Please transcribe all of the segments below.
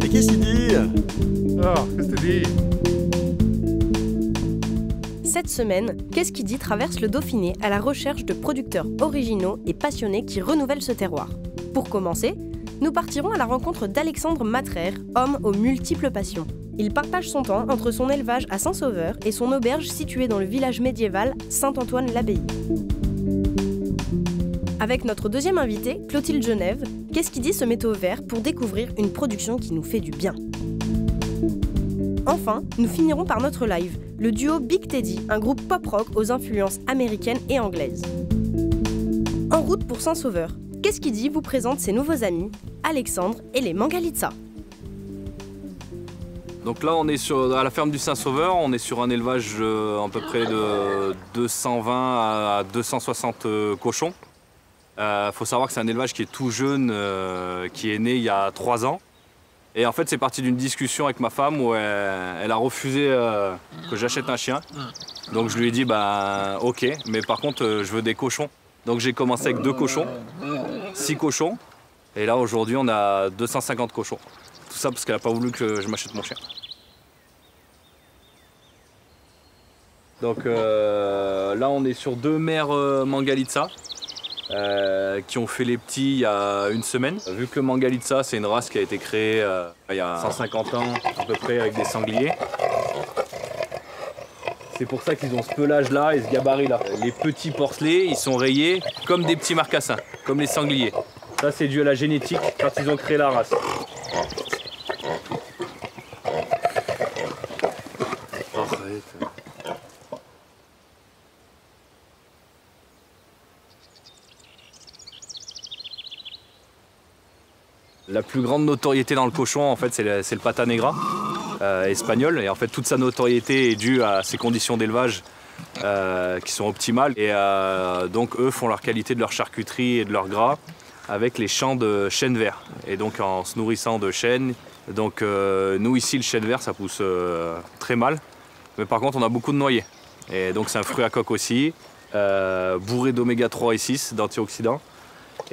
Et qu'est-ce qu'il dit? Ah, qu'est-ce que tu dis? Cette semaine, Qu'est-ce qui dit traverse le Dauphiné à la recherche de producteurs originaux et passionnés qui renouvellent ce terroir. Pour commencer, nous partirons à la rencontre d'Alexandre Matrer, homme aux multiples passions. Il partage son temps entre son élevage à Saint-Sauveur et son auberge située dans le village médiéval Saint-Antoine-l'Abbaye. Avec notre deuxième invité, Clotilde Genève, Qu'est-ce qui dit se met au vert pour découvrir une production qui nous fait du bien. Enfin, nous finirons par notre live, le duo Big Teddy, un groupe pop-rock aux influences américaines et anglaises. En route pour Saint-Sauveur, Qu'est-ce qui dit vous présente ses nouveaux amis, Alexandre et les Mangalitsa. Donc là on est à la ferme du Saint-Sauveur, on est sur un élevage à peu près de 220 à 260 cochons. Faut savoir que c'est un élevage qui est tout jeune, qui est né il y a 3 ans. Et en fait c'est parti d'une discussion avec ma femme où elle a refusé que j'achète un chien. Donc je lui ai dit bah ok, mais par contre je veux des cochons. Donc j'ai commencé avec 2 cochons, 6 cochons. Et là aujourd'hui on a 250 cochons. Tout ça parce qu'elle n'a pas voulu que je m'achète mon chien. Donc là on est sur 2 mères Mangalitsa qui ont fait les petits il y a 1 semaine. Vu que le Mangalitsa c'est une race qui a été créée il y a 150 ans à peu près avec des sangliers. C'est pour ça qu'ils ont ce pelage là et ce gabarit là. Les petits porcelets ils sont rayés comme des petits marcassins, comme les sangliers. Ça c'est dû à la génétique quand ils ont créé la race. La plus grande notoriété dans le cochon, en fait, c'est le pata negra espagnol. Et en fait, toute sa notoriété est due à ses conditions d'élevage qui sont optimales. Et donc, eux font leur qualité de leur charcuterie et de leur gras avec les champs de chêne vert. Et donc, en se nourrissant de chêne. Donc, nous, ici, le chêne vert, ça pousse très mal. Mais par contre, on a beaucoup de noyers. Et donc, c'est un fruit à coque aussi, bourré d'oméga 3 et 6, d'antioxydants.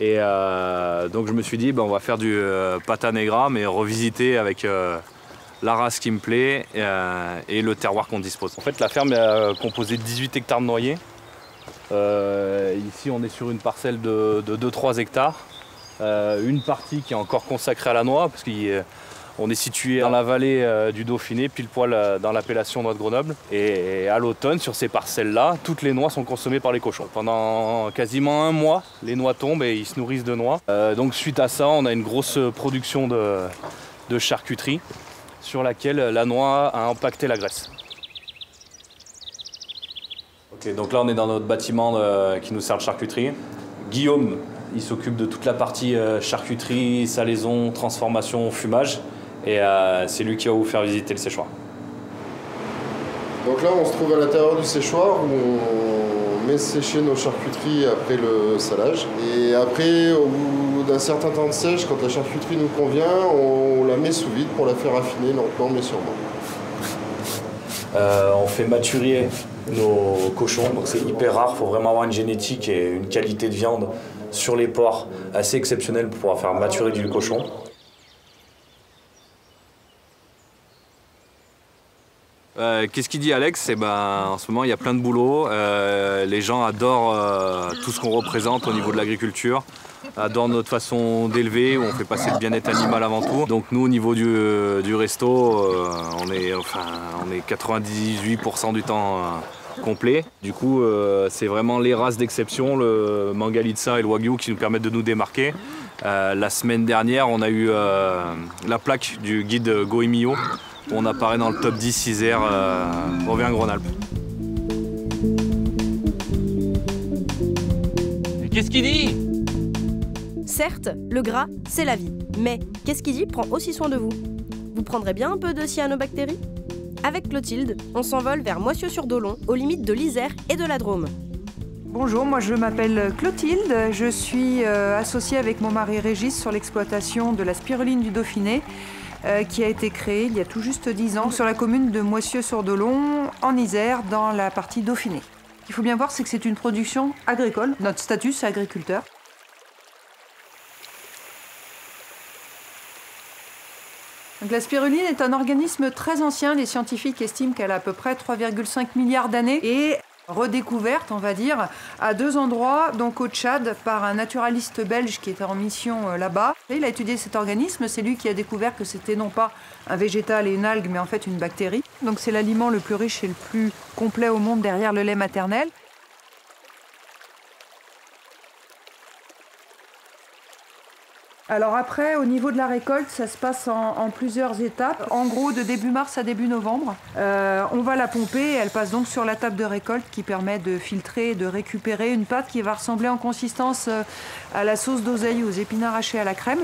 Et donc je me suis dit, on va faire du pata negra, mais revisité avec la race qui me plaît et le terroir qu'on dispose. En fait, la ferme est composée de 18 hectares de noyers. Ici, on est sur une parcelle de 2-3 hectares. Une partie qui est encore consacrée à la noix, parce qu'on est situé dans la vallée du Dauphiné, pile poil dans l'appellation Noix de Grenoble. Et à l'automne, sur ces parcelles-là, toutes les noix sont consommées par les cochons. Pendant quasiment 1 mois, les noix tombent et ils se nourrissent de noix. Donc suite à ça, on a une grosse production de charcuterie sur laquelle la noix a impacté la graisse. Ok, donc là on est dans notre bâtiment qui nous sert de charcuterie. Guillaume, il s'occupe de toute la partie charcuterie, salaison, transformation, fumage. Et c'est lui qui va vous faire visiter le séchoir. Donc là, on se trouve à l'intérieur du séchoir où on met sécher nos charcuteries après le salage. Et après, au bout d'un certain temps de sèche, quand la charcuterie nous convient, on la met sous vide pour la faire affiner lentement mais sûrement. On fait maturer nos cochons, donc c'est hyper rare, il faut vraiment avoir une génétique et une qualité de viande sur les porcs assez exceptionnelle pour pouvoir faire maturer du cochon. Qu'est-ce qu'il dit Alex? En ce moment il y a plein de boulot, les gens adorent tout ce qu'on représente au niveau de l'agriculture, adorent notre façon d'élever où on fait passer le bien-être animal avant tout. Donc nous au niveau du resto, on est 98% du temps complet. Du coup c'est vraiment les races d'exception, le Mangalitsa et le Wagyu qui nous permettent de nous démarquer. La semaine dernière on a eu la plaque du guide Goemio. On apparaît dans le top 10 Isère Auvergne-Rhône-Alpes. Qu'est-ce qu'il dit? Certes, le gras, c'est la vie. Mais Qu'est-ce qui dit prend aussi soin de vous. Vous prendrez bien un peu de cyanobactéries? Avec Clotilde, on s'envole vers Moissieux-sur-Dolon, aux limites de l'Isère et de la Drôme. Bonjour, moi je m'appelle Clotilde. Je suis associée avec mon mari Régis sur l'exploitation de la spiruline du Dauphiné. Qui a été créé il y a tout juste 10 ans sur la commune de Moissieux-sur-Dolon, en Isère, dans la partie Dauphiné. qu'il faut bien voir, c'est que c'est une production agricole. Notre statut, c'est agriculteur. Donc, la spiruline est un organisme très ancien. Les scientifiques estiment qu'elle a à peu près 3,5 milliards d'années et redécouverte, on va dire, à 2 endroits, donc au Tchad, par un naturaliste belge qui était en mission là-bas. Il a étudié cet organisme, c'est lui qui a découvert que c'était non pas un végétal et une algue, mais en fait une bactérie. Donc c'est l'aliment le plus riche et le plus complet au monde derrière le lait maternel. Alors après, au niveau de la récolte, ça se passe en plusieurs étapes. En gros, de début mars à début novembre, on va la pomper et elle passe donc sur la table de récolte qui permet de filtrer et de récupérer une pâte qui va ressembler en consistance à la sauce d'oseille aux épinards hachés à la crème.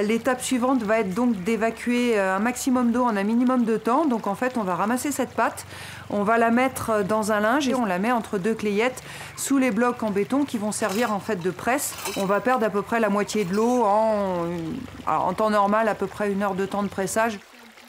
L'étape suivante va être donc d'évacuer un maximum d'eau en un minimum de temps. Donc en fait, on va ramasser cette pâte, on va la mettre dans un linge et on la met entre 2 clayettes sous les blocs en béton qui vont servir en fait de presse. On va perdre à peu près la moitié de l'eau en temps normal, à peu près 1 heure de temps de pressage.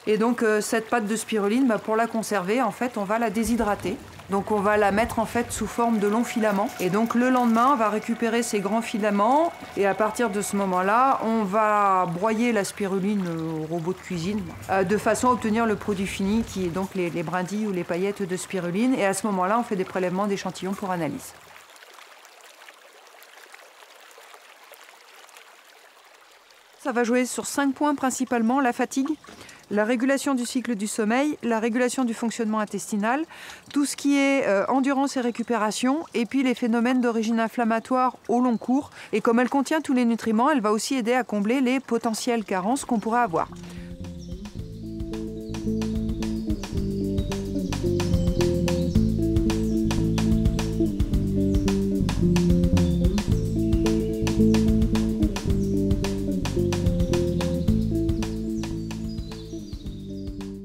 Et donc cette pâte de spiruline, pour la conserver, en fait, on va la déshydrater. Donc on va la mettre en fait sous forme de longs filaments. Et donc le lendemain, on va récupérer ces grands filaments. Et à partir de ce moment-là, on va broyer la spiruline au robot de cuisine de façon à obtenir le produit fini qui est donc les brindilles ou les paillettes de spiruline. Et à ce moment-là, on fait des prélèvements d'échantillons pour analyse. Ça va jouer sur 5 points principalement: la fatigue, la régulation du cycle du sommeil, la régulation du fonctionnement intestinal, tout ce qui est endurance et récupération, et puis les phénomènes d'origine inflammatoire au long cours. Et comme elle contient tous les nutriments, elle va aussi aider à combler les potentielles carences qu'on pourrait avoir.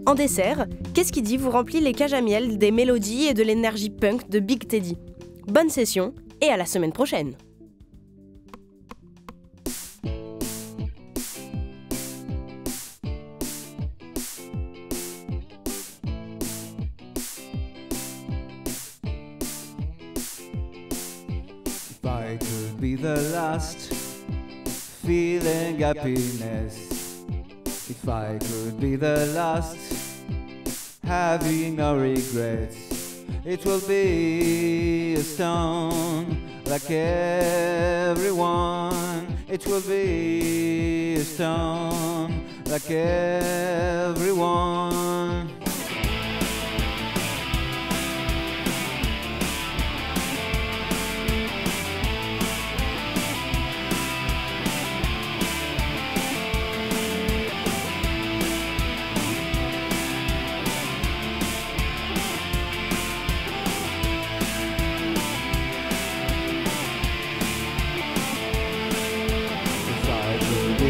En dessert, Qu'est-ce qui dit vous remplit les cages à miel des mélodies et de l'énergie punk de Big Teddy. Bonne session et à la semaine prochaine. If I could be the last feeling happiness, if I could be the last having no regrets, it will be a stone like everyone. It will be a stone like everyone.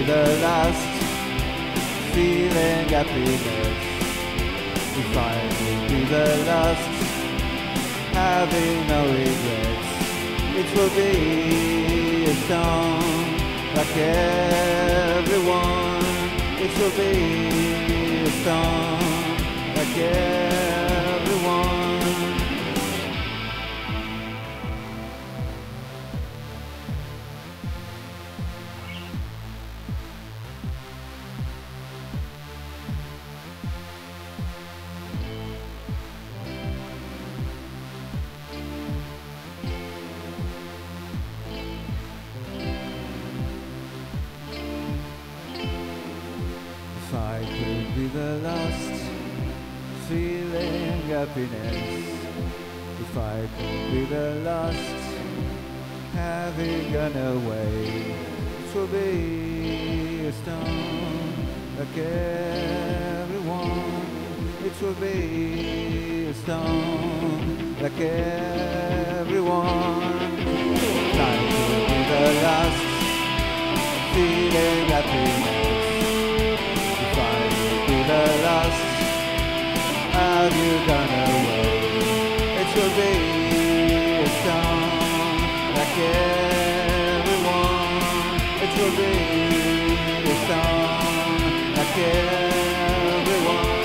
The last feeling happiness, if I will be the last having no regrets, it will be a song like everyone. It will be a song like everyone. If I could be the last feeling happiness, if I could be the last having gone away, it will be a stone like everyone. It will be a stone like everyone. If I could be the last feeling happiness, the last have you gone away, it will be a song like everyone. It will be a song like everyone.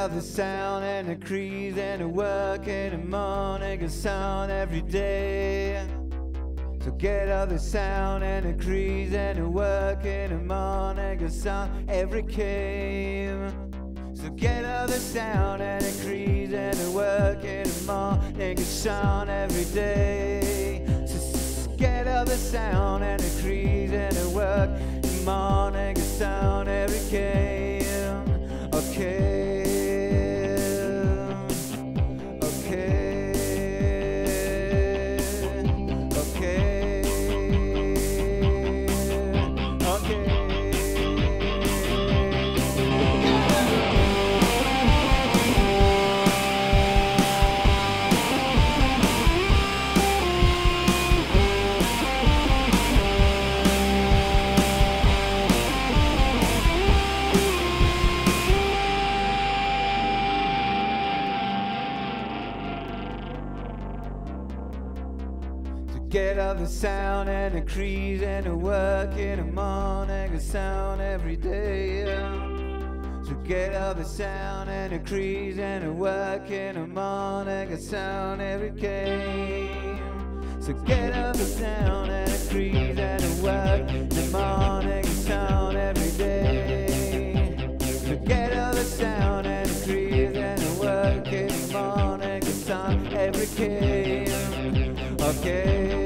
of the sound and the crease and the work in the morning, a sound every day. So get up the sound and the crease and the work in the morning, a sound every came. So get up the sound and the crease and the work in the morning, a sound every day. So get up the sound and the crease and the work in the morning, a sound every came. Okay. Get up the sound and the crease and the work in the morning, a sound every day. So get up the sound and the crease and the work in the morning, a sound every day. So get up the sound and the crease and the work in the morning, a sound every day. So get up the sound and the crease and the work in the morning, a sound every day. Okay.